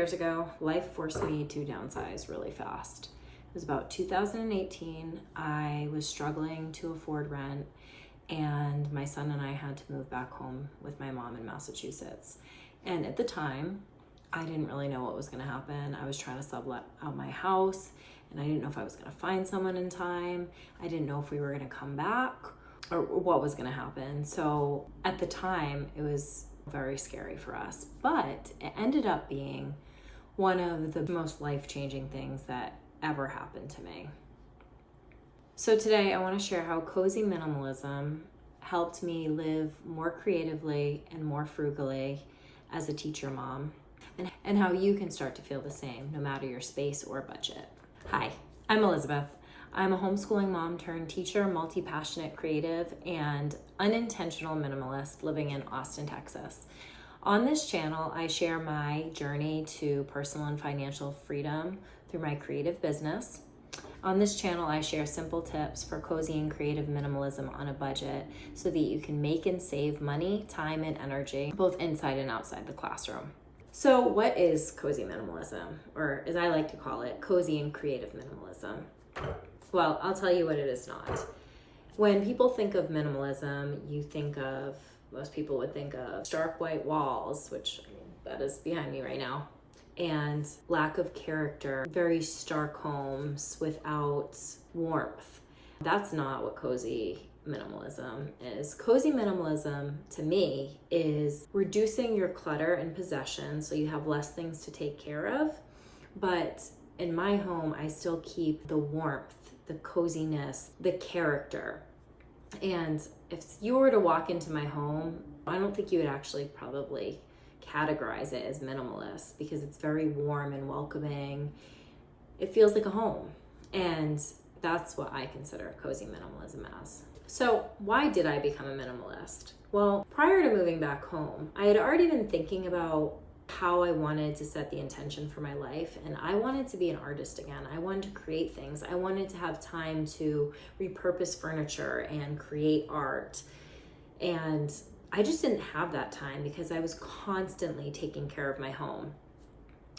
years ago, life forced me to downsize really fast. It was about 2018. I was struggling to afford rent, and my son and I had to move back home with my mom in Massachusetts. And at the time, I didn't really know what was going to happen. I was trying to sublet out my house, and I didn't know if I was going to find someone in time. I didn't know if we were going to come back or what was going to happen. So at the time, it was very scary for us, but it ended up being one of the most life-changing things that ever happened to me. So today I want to share how cozy minimalism helped me live more creatively and more frugally as a teacher mom, and how you can start to feel the same no matter your space or budget. Hi, I'm Elizabeth. I'm a homeschooling mom turned teacher, multi-passionate creative, and unintentional minimalist living in Austin, Texas. On this channel, I share my journey to personal and financial freedom through my creative business. On this channel, I share simple tips for cozy and creative minimalism on a budget so that you can make and save money, time, and energy, both inside and outside the classroom. So what is cozy minimalism, or as I like to call it, cozy and creative minimalism? Well, I'll tell you what it is not. When people think of minimalism, most people would think of stark white walls, which that is behind me right now, and lack of character, very stark homes without warmth. That's not what cozy minimalism is. Cozy minimalism to me is reducing your clutter and possessions so you have less things to take care of. But in my home, I still keep the warmth, the coziness, the character. And if you were to walk into my home, I don't think you would actually probably categorize it as minimalist because it's very warm and welcoming. It feels like a home. And that's what I consider cozy minimalism as. So why did I become a minimalist? Well, prior to moving back home, I had already been thinking about how I wanted to set the intention for my life, and I wanted to be an artist again. I wanted to create things. I wanted to have time to repurpose furniture and create art. And I just didn't have that time because I was constantly taking care of my home.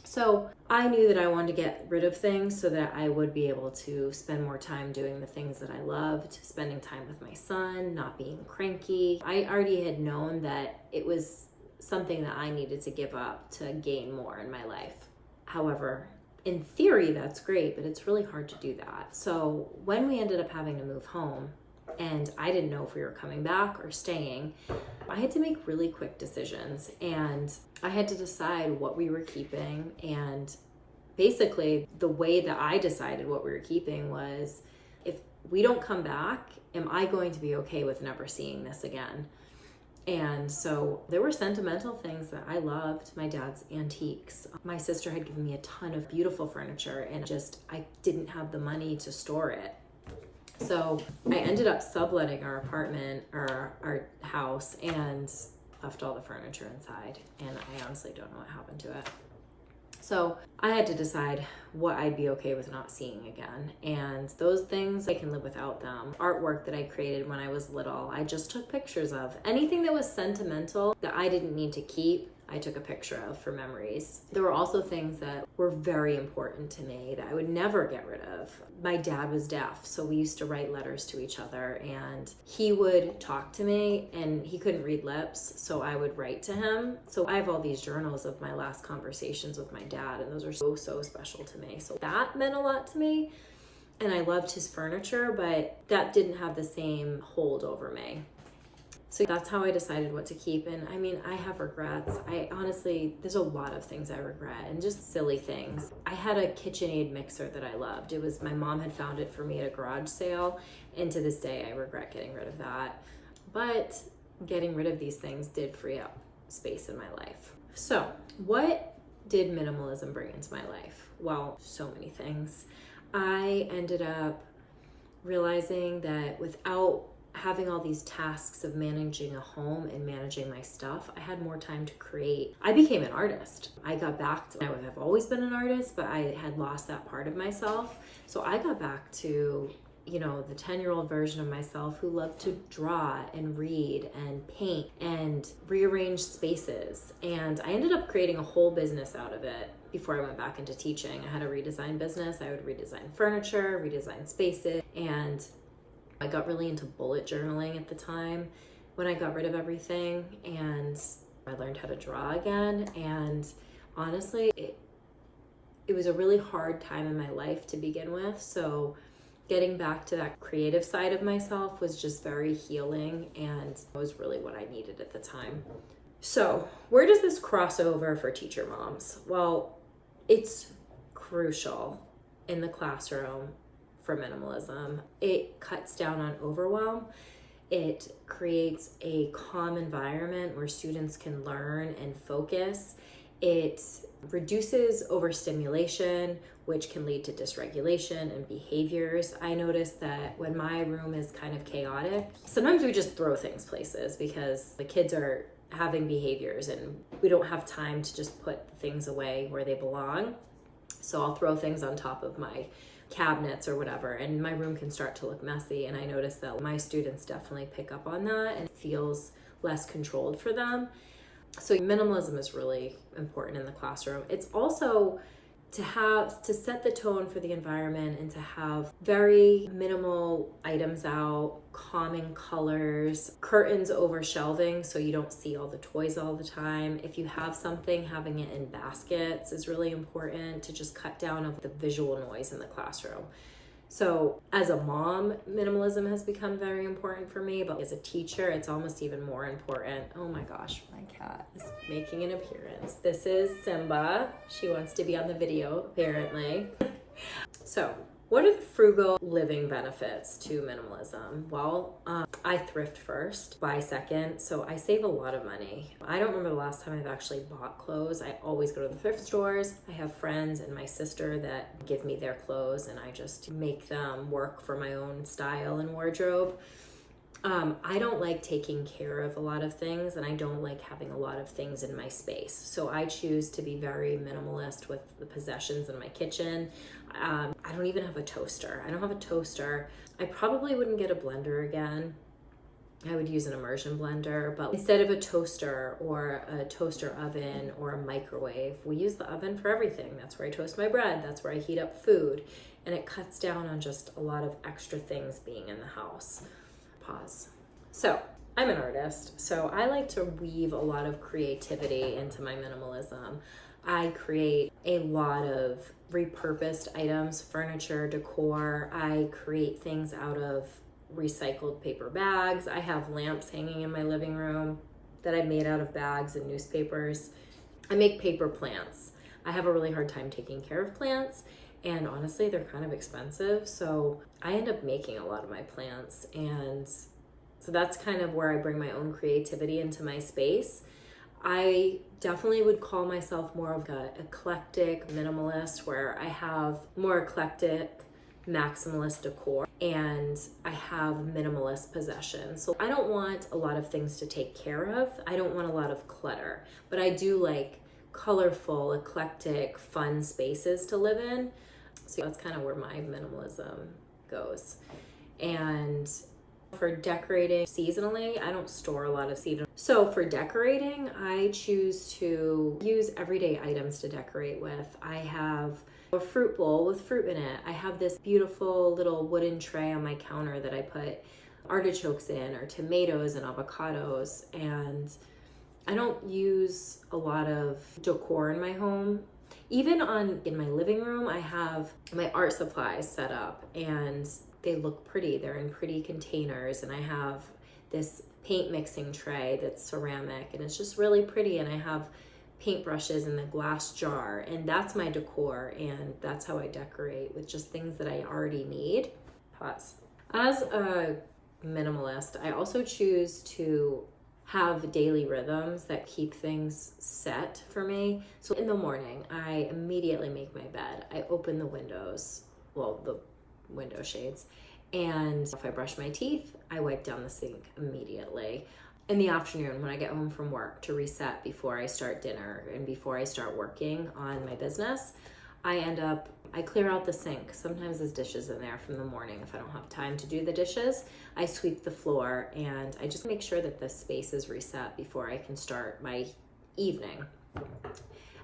So I knew that I wanted to get rid of things so that I would be able to spend more time doing the things that I loved, spending time with my son, not being cranky. I already had known that it was something that I needed to give up to gain more in my life. However, in theory, that's great, but it's really hard to do that. So when we ended up having to move home, and I didn't know if we were coming back or staying, I had to make really quick decisions, and I had to decide what we were keeping. And basically, the way that I decided what we were keeping was, if we don't come back, am I going to be okay with never seeing this again? And so there were sentimental things that I loved, my dad's antiques. My sister had given me a ton of beautiful furniture, and I didn't have the money to store it. So I ended up subletting our apartment or our house and left all the furniture inside. And I honestly don't know what happened to it. So I had to decide what I'd be okay with not seeing again. And those things, I can live without them. Artwork that I created when I was little, I just took pictures of. Anything that was sentimental that I didn't need to keep, I took a picture of for memories. There were also things that were very important to me that I would never get rid of. My dad was deaf, so we used to write letters to each other, and he would talk to me, and he couldn't read lips, so I would write to him. So I have all these journals of my last conversations with my dad, and those are so special to me. So that meant a lot to me, and I loved his furniture, but that didn't have the same hold over me. So that's how I decided what to keep. And I mean, I have regrets. There's a lot of things I regret, and just silly things. I had a KitchenAid mixer that I loved. My mom had found it for me at a garage sale, and to this day, I regret getting rid of that. But getting rid of these things did free up space in my life. So what did minimalism bring into my life? Well, so many things. I ended up realizing that without having all these tasks of managing a home and managing my stuff, I had more time to create. I became an artist. I have always been an artist, but I had lost that part of myself. So I got back to the 10-year-old version of myself who loved to draw and read and paint and rearrange spaces. And I ended up creating a whole business out of it before I went back into teaching. I had a redesign business. I would redesign furniture, redesign spaces, and I got really into bullet journaling at the time when I got rid of everything, and I learned how to draw again. And honestly, it was a really hard time in my life to begin with. So getting back to that creative side of myself was just very healing, and it was really what I needed at the time. So where does this cross over for teacher moms? Well, it's crucial in the classroom for minimalism. It cuts down on overwhelm. It creates a calm environment where students can learn and focus. It reduces overstimulation, which can lead to dysregulation and behaviors. I notice that when my room is kind of chaotic, sometimes we just throw things places because the kids are having behaviors and we don't have time to just put things away where they belong. So I'll throw things on top of my cabinets or whatever, and my room can start to look messy. And I notice that my students definitely pick up on that, and it feels less controlled for them. So minimalism is really important in the classroom. It's also to set the tone for the environment and to have very minimal items out, calming colors, curtains over shelving so you don't see all the toys all the time. If you have something, having it in baskets is really important to just cut down on the visual noise in the classroom. So as a mom, minimalism has become very important for me, but as a teacher, it's almost even more important. Oh my gosh, my cat is making an appearance. This is Simba. She wants to be on the video, apparently. So what are the frugal living benefits to minimalism? Well, I thrift first, buy second, so I save a lot of money. I don't remember the last time I've actually bought clothes. I always go to the thrift stores. I have friends and my sister that give me their clothes, and I just make them work for my own style and wardrobe. I don't like taking care of a lot of things, and I don't like having a lot of things in my space. So I choose to be very minimalist with the possessions in my kitchen. I don't even have a toaster. I don't have a toaster. I probably wouldn't get a blender again. I would use an immersion blender, but instead of a toaster or a toaster oven or a microwave, we use the oven for everything. That's where I toast my bread. That's where I heat up food. And it cuts down on just a lot of extra things being in the house. Pause. So I'm an artist, so I like to weave a lot of creativity into my minimalism. I create a lot of repurposed items, furniture, decor. I create things out of recycled paper bags. I have lamps hanging in my living room that I made out of bags and newspapers. I make paper plants. I have a really hard time taking care of plants, and honestly, they're kind of expensive. So I end up making a lot of my plants, and so that's kind of where I bring my own creativity into my space. I definitely would call myself more of an eclectic minimalist, where I have more eclectic maximalist decor and I have minimalist possessions. So I don't want a lot of things to take care of. I don't want a lot of clutter, but I do like colorful, eclectic, fun spaces to live in. So that's kind of where my minimalism goes. And for decorating seasonally, I don't store a lot of seasonal. So for decorating, I choose to use everyday items to decorate with. I have a fruit bowl with fruit in it. I have this beautiful little wooden tray on my counter that I put artichokes in, or tomatoes and avocados. And I don't use a lot of decor in my home. Even in my living room, I have my art supplies set up and they look pretty. They're in pretty containers, and I have this paint mixing tray that's ceramic and it's just really pretty, and I have paintbrushes in the glass jar, and that's my decor, and that's how I decorate, with just things that I already need. Pause. As a minimalist, I also choose to have daily rhythms that keep things set for me. So in the morning, I immediately make my bed. I open the windows, the window shades, and if I brush my teeth, I wipe down the sink immediately. In the afternoon, when I get home from work, to reset before I start dinner and before I start working on my business, I clear out the sink. Sometimes there's dishes in there from the morning. If I don't have time to do the dishes, I sweep the floor and I just make sure that the space is reset before I can start my evening.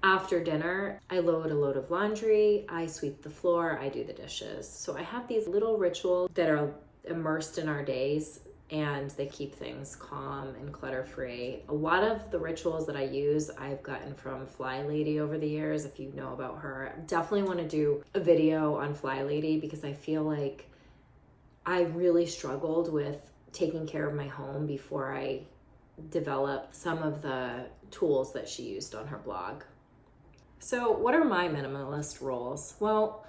After dinner, I load a load of laundry, I sweep the floor, I do the dishes. So I have these little rituals that are immersed in our days and they keep things calm and clutter-free. A lot of the rituals that I use, I've gotten from Fly Lady over the years, if you know about her. I definitely want to do a video on Fly Lady because I feel like I really struggled with taking care of my home before I developed some of the tools that she used on her blog. So what are my minimalist rules? Well,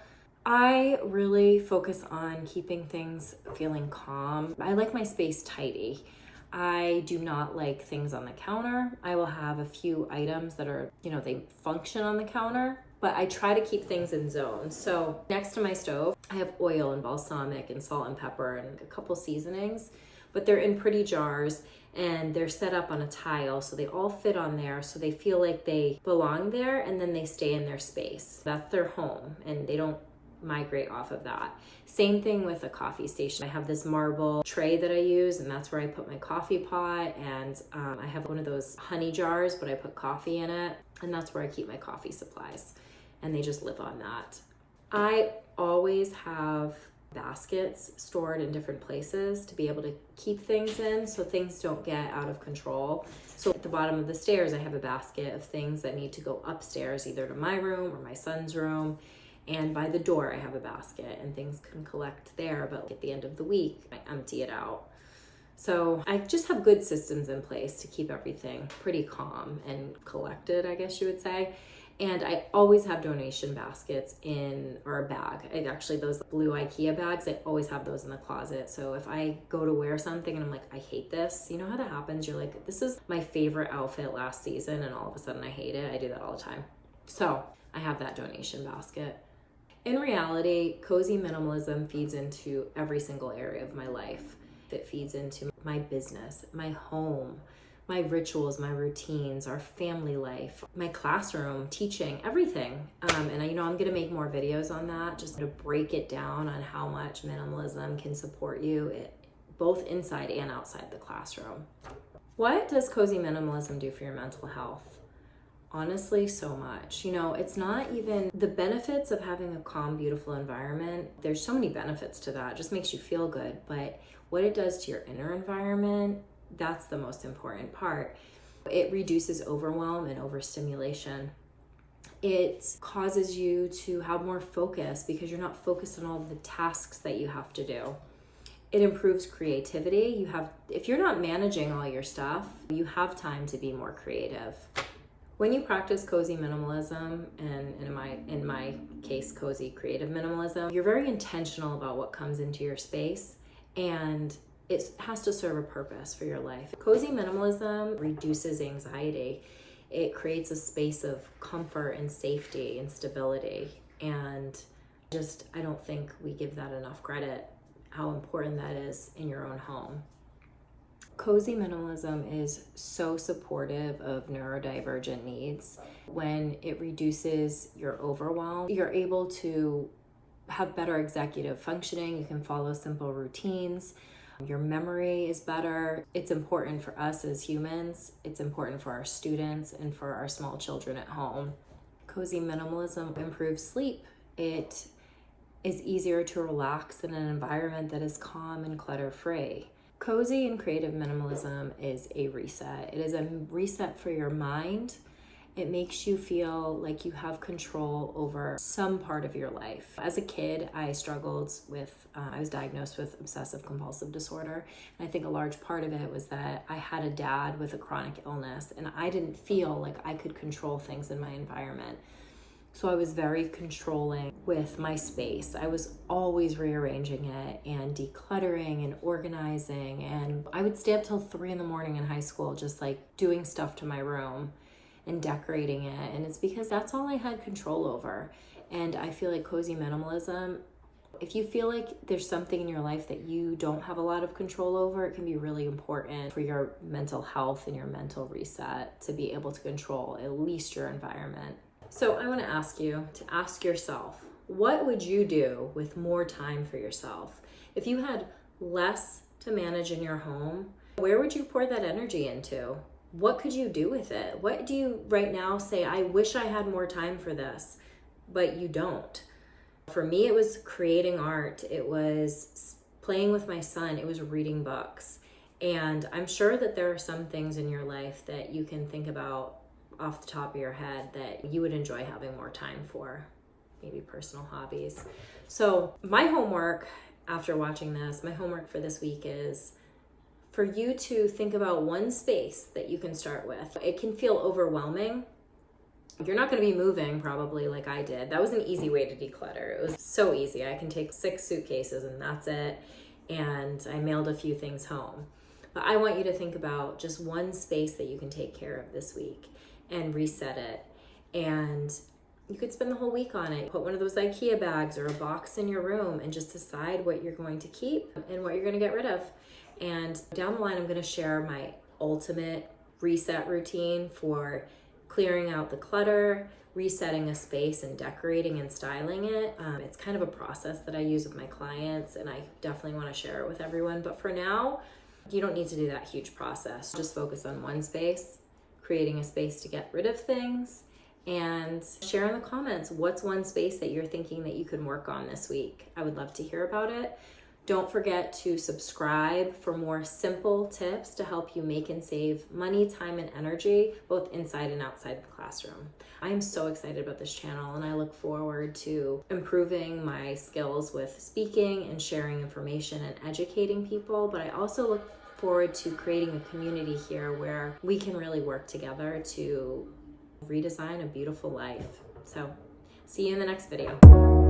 I really focus on keeping things feeling calm. I like my space tidy. I do not like things on the counter. I will have a few items that are, they function on the counter, but I try to keep things in zones. So next to my stove, I have oil and balsamic and salt and pepper and a couple seasonings, but they're in pretty jars and they're set up on a tile so they all fit on there so they feel like they belong there and then they stay in their space. That's their home and they don't migrate off of that. Same thing with a coffee station. I have this marble tray that I use and that's where I put my coffee pot and I have one of those honey jars but I put coffee in it and that's where I keep my coffee supplies and they just live on that. I always have baskets stored in different places to be able to keep things in so things don't get out of control. So at the bottom of the stairs I have a basket of things that need to go upstairs either to my room or my son's room. And by the door, I have a basket and things can collect there, but at the end of the week, I empty it out. So I just have good systems in place to keep everything pretty calm and collected, I guess you would say. And I always have donation baskets or a bag. Actually, those blue IKEA bags, I always have those in the closet. So if I go to wear something and I'm like, I hate this, you know how that happens? You're like, this is my favorite outfit last season and all of a sudden I hate it. I do that all the time. So I have that donation basket. In reality, cozy minimalism feeds into every single area of my life. It feeds into my business, my home, my rituals, my routines, our family life, my classroom, teaching, everything. And I'm gonna make more videos on that, just to break it down on how much minimalism can support you, both inside and outside the classroom. What does cozy minimalism do for your mental health? Honestly, so much. It's not even the benefits of having a calm, beautiful environment. There's so many benefits to that. It just makes you feel good. But what it does to your inner environment, that's the most important part. It reduces overwhelm and overstimulation. It causes you to have more focus because you're not focused on all the tasks that you have to do. It improves creativity. If you're not managing all your stuff, you have time to be more creative. When you practice cozy minimalism, and in my case, cozy creative minimalism, you're very intentional about what comes into your space and it has to serve a purpose for your life. Cozy minimalism reduces anxiety. It creates a space of comfort and safety and stability. And I don't think we give that enough credit, how important that is in your own home. Cozy minimalism is so supportive of neurodivergent needs. When it reduces your overwhelm, you're able to have better executive functioning. You can follow simple routines. Your memory is better. It's important for us as humans. It's important for our students and for our small children at home. Cozy minimalism improves sleep. It is easier to relax in an environment that is calm and clutter-free. Cozy and creative minimalism is a reset. It is a reset for your mind. It makes you feel like you have control over some part of your life. As a kid, I struggled with, I was diagnosed with obsessive compulsive disorder. And I think a large part of it was that I had a dad with a chronic illness and I didn't feel like I could control things in my environment. So I was very controlling with my space. I was always rearranging it and decluttering and organizing. And I would stay up till 3 a.m. in high school, just like doing stuff to my room and decorating it. And it's because that's all I had control over. And I feel like cozy minimalism, if you feel like there's something in your life that you don't have a lot of control over, it can be really important for your mental health and your mental reset to be able to control at least your environment. So I want to ask you to ask yourself, what would you do with more time for yourself? If you had less to manage in your home, where would you pour that energy into? What could you do with it? What do you right now say, I wish I had more time for this, but you don't? For me, it was creating art. It was playing with my son. It was reading books. And I'm sure that there are some things in your life that you can think about off the top of your head that you would enjoy having more time for, maybe personal hobbies. So my homework after watching this, my homework for this week is for you to think about one space that you can start with. It can feel overwhelming. You're not going to be moving probably like I did. That was an easy way to declutter. It was so easy. I can take 6 suitcases and that's it. And I mailed a few things home. But I want you to think about just one space that you can take care of this week and reset it. And you could spend the whole week on it. Put one of those IKEA bags or a box in your room and just decide what you're going to keep and what you're going to get rid of. And down the line, I'm going to share my ultimate reset routine for clearing out the clutter, resetting a space and decorating and styling it. It's kind of a process that I use with my clients, and I definitely want to share it with everyone. But for now, you don't need to do that huge process. Just focus on one space, creating a space to get rid of things, and share in the comments what's one space that you're thinking that you can work on this week. I would love to hear about it. Don't forget to subscribe for more simple tips to help you make and save money, time, and energy, both inside and outside the classroom. I am so excited about this channel, and I look forward to improving my skills with speaking and sharing information and educating people, but I also look forward to creating a community here where we can really work together to redesign a beautiful life. So, see you in the next video.